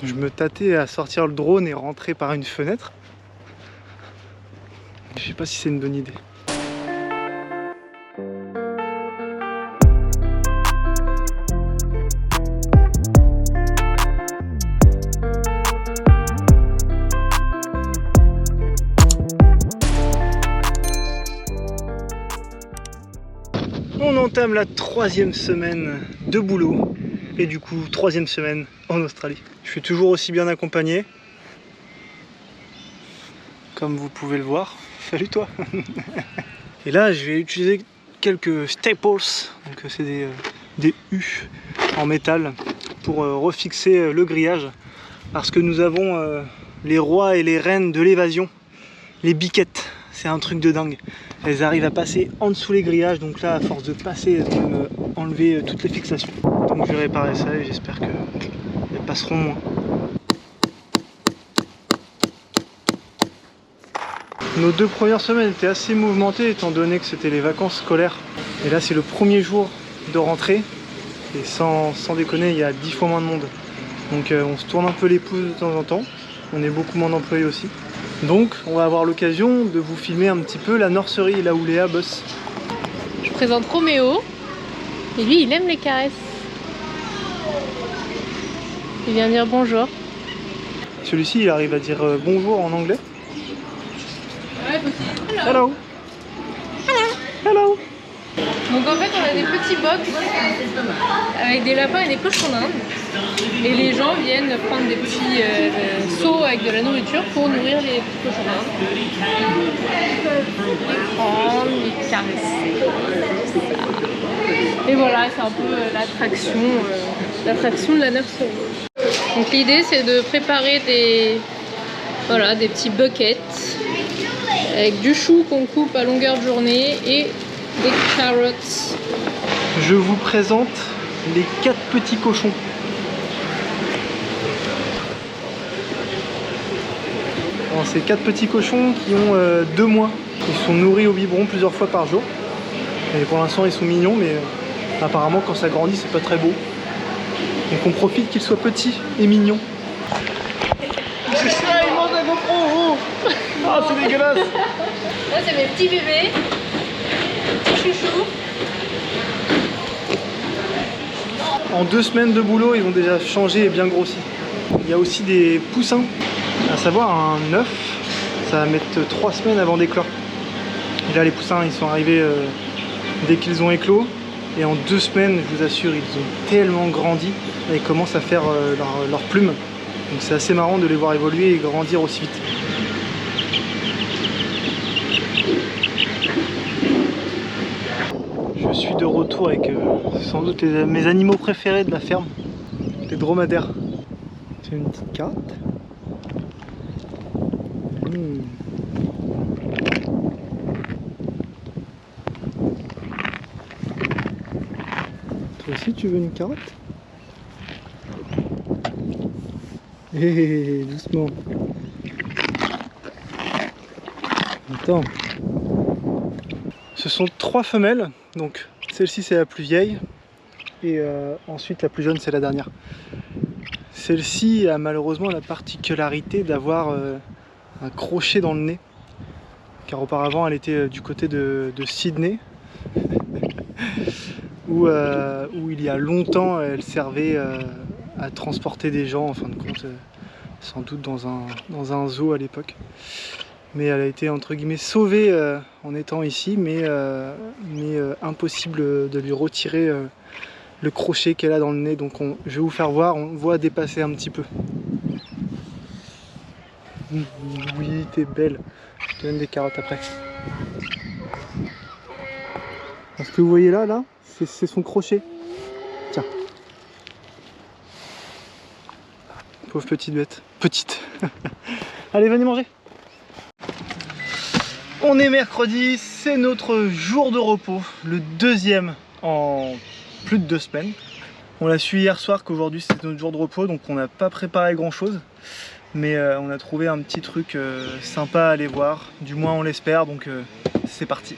Je me tâtais à sortir le drone et rentrer par une fenêtre. Je sais pas si c'est une bonne idée. On entame la 3e semaine de boulot et du coup 3e semaine en Australie. Je suis toujours aussi bien accompagné, comme vous pouvez le voir. Salut toi. Et là je vais utiliser quelques staples, donc c'est des U en métal pour refixer le grillage, parce que nous avons les rois et les reines de l'évasion, les biquettes. C'est un truc de dingue. Elles arrivent à passer en dessous les grillages, donc là à force de passer elles vont enlever toutes les fixations. Donc je vais réparer ça et j'espère qu'elles passeront moins. Nos 2 premières semaines étaient assez mouvementées étant donné que c'était les vacances scolaires. Et là c'est le premier jour de rentrée et sans déconner il y a 10 fois moins de monde. Donc on se tourne un peu les pouces de temps en temps. On est beaucoup moins d'employés aussi. Donc on va avoir l'occasion de vous filmer un petit peu la nurserie, là où Léa bosse. Je présente Roméo et lui il aime les caresses. Il vient dire bonjour. Celui-ci il arrive à dire bonjour en anglais. Ouais, possible. Hello. Hello. Hello. Donc en fait on a des petits box avec des lapins et des cochons d'Inde. Et les gens viennent prendre des petits seaux avec de la nourriture pour nourrir les petits cochons d'Inde. Les prendre, les caresser. Ça. Et voilà, c'est un peu l'attraction de la nurserie. Donc l'idée c'est de préparer des petits buckets avec du chou qu'on coupe à longueur de journée et des carottes. Je vous présente les 4 petits cochons. Alors, ces 4 petits cochons qui ont 2 mois. Ils sont nourris au biberon plusieurs fois par jour. Et pour l'instant ils sont mignons, mais apparemment quand ça grandit c'est pas très beau. Donc on profite qu'ils soient petits et mignons. C'est ça, ils mangent la GoPro. Ah c'est dégueulasse. Là c'est mes petits bébés, petits chouchous. En 2 semaines de boulot ils ont déjà changé et bien grossi. Il y a aussi des poussins, à savoir un œuf, ça va mettre 3 semaines avant d'éclore. Et là les poussins ils sont arrivés dès qu'ils ont éclos. Et en 2 semaines, je vous assure, ils ont tellement grandi et commencent à faire leurs plumes. Donc c'est assez marrant de les voir évoluer et grandir aussi vite. Je suis de retour avec sans doute mes animaux préférés de la ferme, les dromadaires. C'est une petite carotte. Toi aussi tu veux une carotte? Hé, doucement. Attends. Ce sont 3 femelles, donc celle-ci c'est la plus vieille et ensuite la plus jeune c'est la dernière. Celle-ci a malheureusement la particularité d'avoir un crochet dans le nez, car auparavant elle était du côté de Sydney où il y a longtemps elle servait à transporter des gens en fin de compte, sans doute dans un zoo à l'époque. Mais elle a été entre guillemets sauvée en étant ici, mais impossible de lui retirer le crochet qu'elle a dans le nez. Donc je vais vous faire voir, on voit dépasser un petit peu. Oui, t'es belle. Je te donne des carottes après. Ce que vous voyez là, c'est son crochet. Tiens. Pauvre petite bête. Petite. Allez, venez manger. On est mercredi, c'est notre jour de repos, le 2e en plus de 2 semaines. On l'a su hier soir qu'aujourd'hui c'était notre jour de repos, donc on n'a pas préparé grand chose. Mais on a trouvé un petit truc sympa à aller voir, du moins on l'espère, donc c'est parti.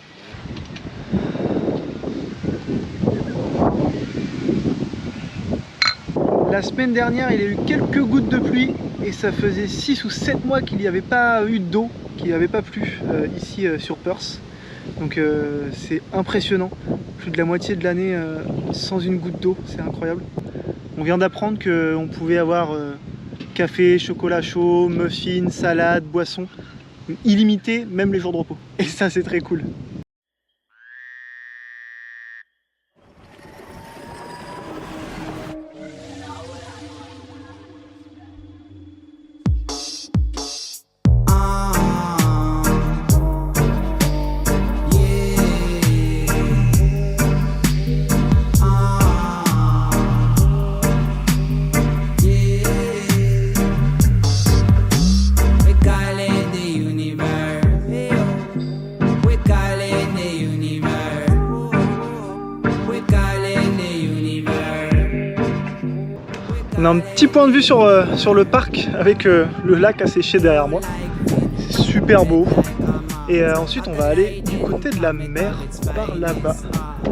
La semaine dernière, il y a eu quelques gouttes de pluie et ça faisait 6 ou 7 mois qu'il n'y avait pas eu d'eau, qu'il n'y avait pas plu ici sur Perth. Donc c'est impressionnant, plus de la moitié de l'année sans une goutte d'eau, c'est incroyable. On vient d'apprendre qu'on pouvait avoir café, chocolat chaud, muffins, salade, boissons, illimité, même les jours de repos. Et ça c'est très cool. On a un petit point de vue sur le parc avec le lac asséché derrière moi. C'est super beau. Et ensuite on va aller du côté de la mer par là-bas.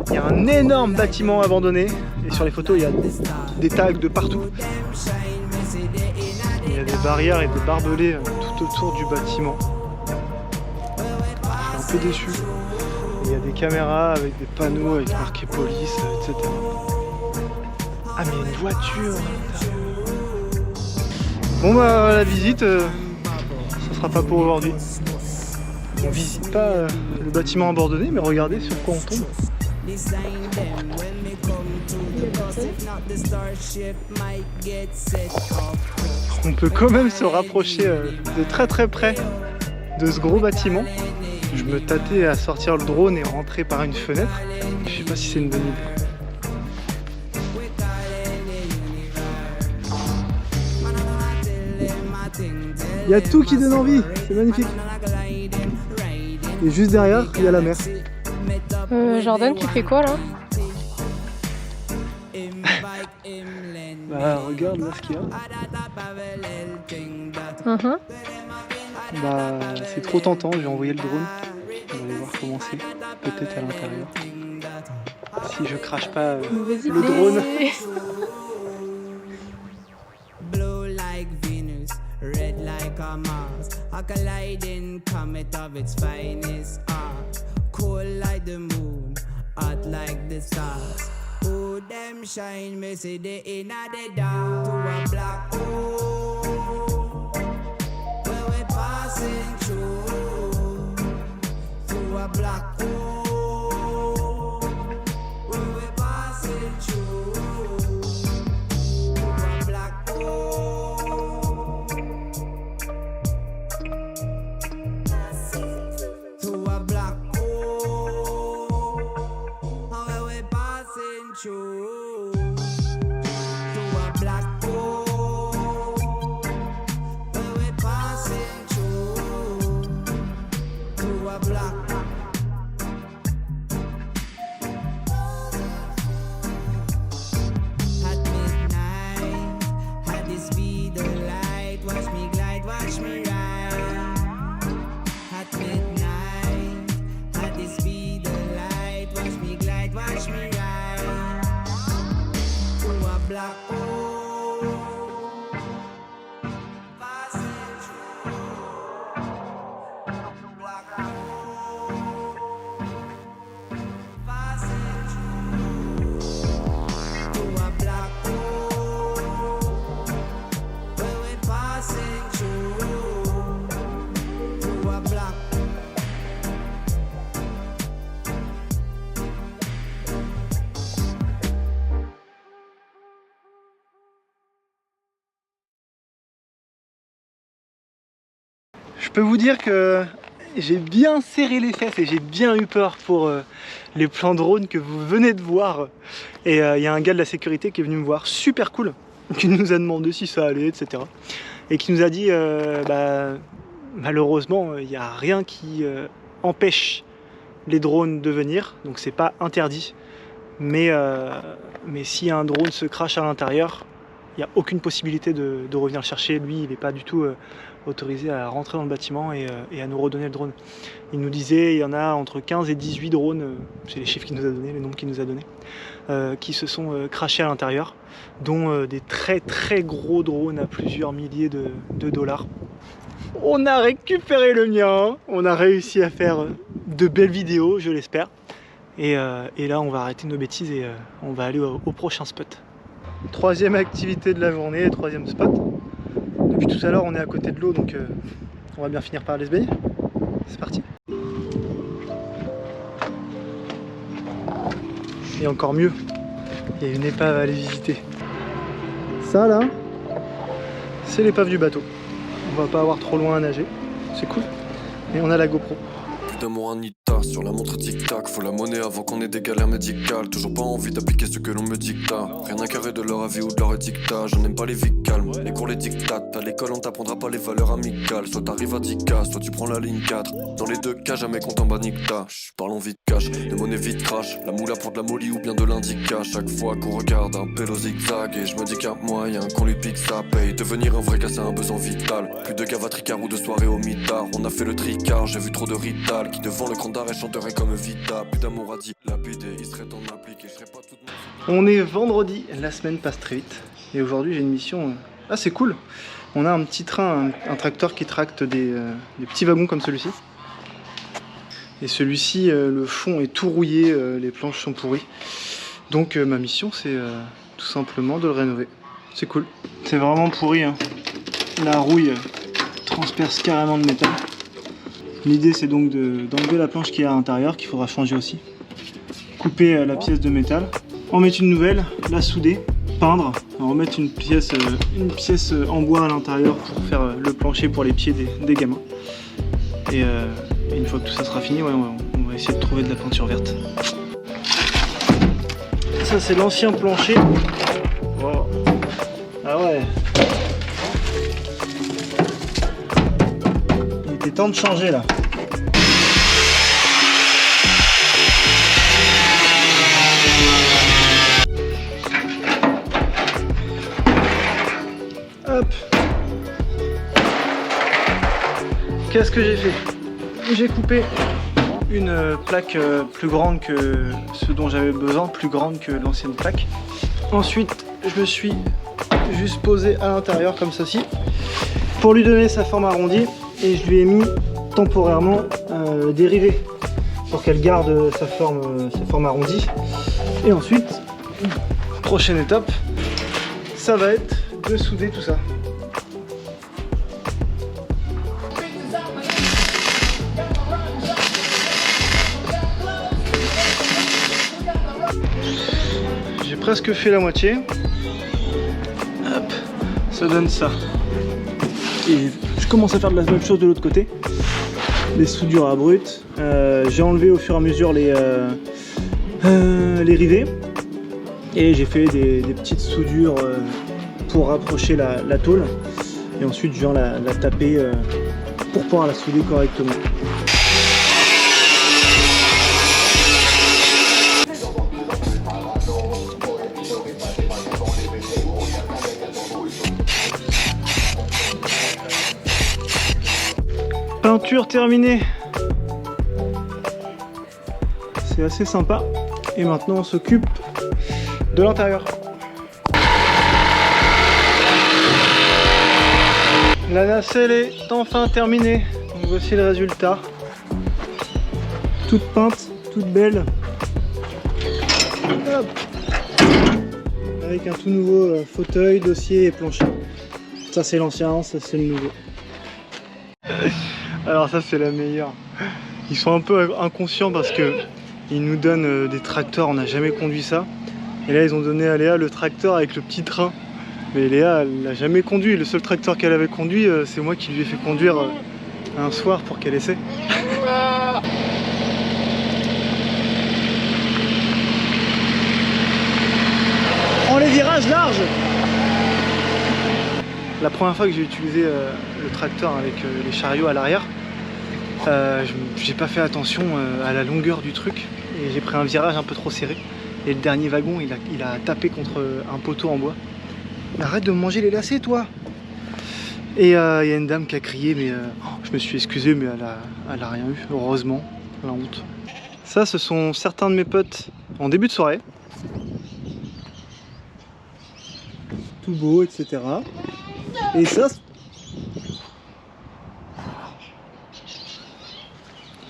Il y a un énorme bâtiment abandonné et sur les photos il y a des tags de partout. Il y a des barrières et des barbelés tout autour du bâtiment. Je suis un peu déçu. Il y a des caméras avec des panneaux avec marqué police, etc. Ah mais il y a une voiture. Bon bah la visite, ça sera pas pour aujourd'hui. On visite pas le bâtiment abandonné, mais regardez sur quoi on tombe. On peut quand même se rapprocher de très près de ce gros bâtiment. Je me tâtais à sortir le drone et rentrer par une fenêtre. Je sais pas si c'est une bonne idée. Il y a tout qui donne envie, c'est magnifique. Et juste derrière, il y a la mer. Jordan, tu fais quoi là? Bah regarde là ce qu'il y a. Bah c'est trop tentant, j'ai envoyé le drone. On va aller voir comment c'est, peut-être à l'intérieur. Si je crache pas le drone. Red like a Mars, a colliding comet of its finest art. Cold like the moon, hot like the stars. Oh, them shine, me see the inner the dark. To a black hole, where we passing through. To a black hole, where we passing through. To a black hole. Je peux vous dire que j'ai bien serré les fesses et j'ai bien eu peur pour les plans drone que vous venez de voir. Et il y a un gars de la sécurité qui est venu me voir, super cool, qui nous a demandé si ça allait, etc. Et qui nous a dit, malheureusement, il n'y a rien qui empêche les drones de venir, donc c'est pas interdit. Mais si un drone se crache à l'intérieur, il n'y a aucune possibilité de revenir le chercher. Lui, il n'est pas du tout autorisé à rentrer dans le bâtiment et à nous redonner le drone. Il nous disait il y en a entre 15 et 18 drones, c'est les chiffres qu'il nous a donnés, les nombres qu'il nous a donnés, qui se sont crashés à l'intérieur, dont des très très gros drones à plusieurs milliers de dollars. On a récupéré le mien, on a réussi à faire de belles vidéos, je l'espère. Et là, on va arrêter nos bêtises et on va aller au prochain spot. Troisième activité de la journée, troisième spot. Depuis tout à l'heure, on est à côté de l'eau, donc on va bien finir par aller se baigner. C'est parti. Et encore mieux, il y a une épave à aller visiter. Ça là, c'est l'épave du bateau. On va pas avoir trop loin à nager, c'est cool. Et on a la GoPro. D'amour Anita, sur la montre tic-tac. Faut la monnaie avant qu'on ait des galères médicales. Toujours pas envie d'appliquer ce que l'on me dicta. Rien à carrer de leur avis ou de leur dictat. J'en aime pas les vies calmes, les cours les dictates. À l'école on t'apprendra pas les valeurs amicales. Soit t'arrives à 10K, soit tu prends la ligne 4. Dans les deux cas jamais content banicta. Parlons vite cash, de monnaie vite crash. La moula pour de la molly ou bien de l'indica. Chaque fois qu'on regarde un pélo zigzag. Et je me dis qu'il y a moyen qu'on lui pique ça paye. Devenir un vrai gars c'est un besoin vital. Plus de gavatricard ou de soirée au mitard. On a fait le tricard, j'ai vu trop de rital. Qui devant le grand d'arrêt chanterait comme Vita. Plus d'amour à dilapider, il serait en appliqué. Je serais pas tout de même. On est vendredi, la semaine passe très vite. Et aujourd'hui j'ai une mission assez cool. On a un petit train, un tracteur qui tracte des petits wagons comme celui-ci. Et celui-ci, le fond est tout rouillé, les planches sont pourries. Donc ma mission c'est tout simplement de le rénover. C'est cool. C'est vraiment pourri, hein. La rouille transperce carrément le métal. L'idée c'est donc d'enlever la planche qui est à l'intérieur, qu'il faudra changer aussi. Couper la pièce de métal, en mettre une nouvelle, la souder, peindre, remettre une pièce en bois à l'intérieur pour faire le plancher pour les pieds des gamins. Et une fois que tout ça sera fini, ouais, on va essayer de trouver de la peinture verte. Ça c'est l'ancien plancher. Wow. Ah ouais. Il était temps de changer là. Hop. Qu'est-ce que j'ai fait? J'ai coupé une plaque plus grande que ce dont j'avais besoin, plus grande que l'ancienne plaque. Ensuite, je me suis juste posé à l'intérieur comme ceci pour lui donner sa forme arrondie et je lui ai mis temporairement des rivets pour qu'elle garde sa forme arrondie. Et ensuite, prochaine étape, ça va être de souder tout ça. J'ai presque fait la moitié. Hop, ça donne ça. Et je commence à faire de la même chose de l'autre côté. Les soudures à brut. J'ai enlevé au fur et à mesure les rivets. Et j'ai fait des petites soudures pour rapprocher la tôle. Et ensuite je viens la taper pour pouvoir la souder correctement. Peinture terminée. C'est assez sympa. Et maintenant on s'occupe de l'intérieur. La nacelle est enfin terminée. Donc voici le résultat. Toute peinte, toute belle. Hop. Avec un tout nouveau fauteuil, dossier et plancher. Ça c'est l'ancien, ça c'est le nouveau. Alors ça c'est la meilleure. Ils sont un peu inconscients parce que ils nous donnent des tracteurs, on n'a jamais conduit ça. Et là ils ont donné à Léa le tracteur avec le petit train. Mais Léa elle l'a jamais conduit, le seul tracteur qu'elle avait conduit c'est moi qui lui ai fait conduire un soir pour qu'elle essaie. Prends les virages larges. La première fois que j'ai utilisé le tracteur avec les chariots à l'arrière, j'ai pas fait attention à la longueur du truc et j'ai pris un virage un peu trop serré et le dernier wagon il a tapé contre un poteau en bois Arrête de me manger les lacets, toi. Et il y a une dame qui a crié, mais je me suis excusé, mais elle a rien eu, heureusement, la honte. Ça, ce sont certains de mes potes en début de soirée. Tout beau, etc. Et ça...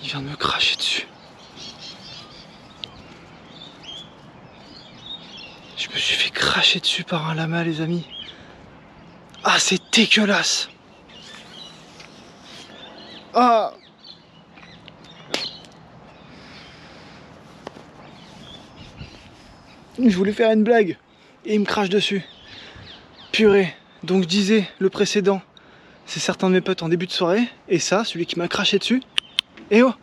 Il vient de me cracher dessus. Je me suis fait cracher dessus par un lama, les amis. Ah, c'est dégueulasse. Ah. Je voulais faire une blague et il me crache dessus. Purée. Donc je disais, le précédent, c'est certains de mes potes en début de soirée. Et ça, celui qui m'a craché dessus. Et oh.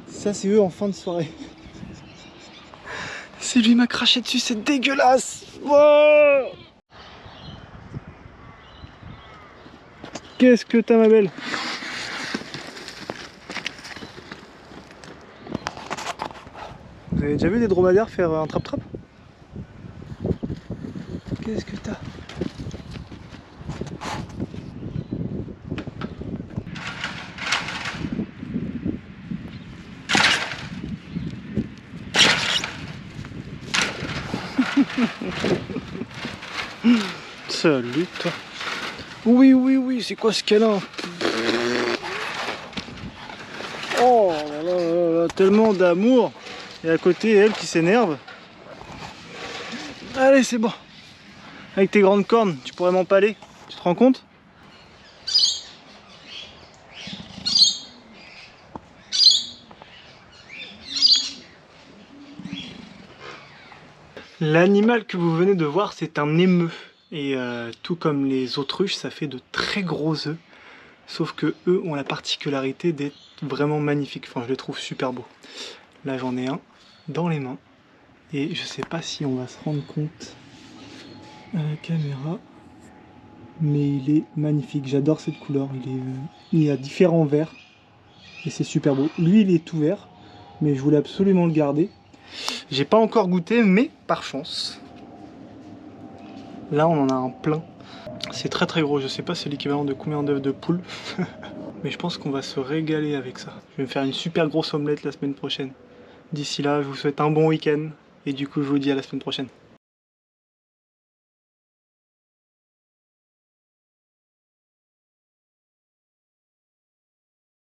Ça, c'est eux en fin de soirée. C'est lui qui m'a craché dessus, c'est dégueulasse. Wow. Qu'est-ce que t'as, ma belle? Vous avez déjà vu des dromadaires faire un trap-trap? Qu'est-ce que t'as? Salut toi. Oui, oui, oui, c'est quoi ce câlin? Oh là là là là, tellement d'amour. Et à côté, elle qui s'énerve. Allez, c'est bon. Avec tes grandes cornes, tu pourrais m'empaler. Tu te rends compte? L'animal que vous venez de voir, c'est un émeu. Et tout comme les autruches, ça fait de très gros œufs. Sauf que eux ont la particularité d'être vraiment magnifiques. Enfin, je les trouve super beaux. Là, j'en ai un dans les mains. Et je sais pas si on va se rendre compte à la caméra. Mais il est magnifique. J'adore cette couleur. Il a différents verts. Et c'est super beau. Lui, il est tout vert. Mais je voulais absolument le garder. J'ai pas encore goûté, mais par chance. Là, on en a un plein. C'est très très gros. Je sais pas c'est l'équivalent de combien d'œufs de poule. Mais je pense qu'on va se régaler avec ça. Je vais me faire une super grosse omelette la semaine prochaine. D'ici là, je vous souhaite un bon week-end. Et du coup, je vous dis à la semaine prochaine.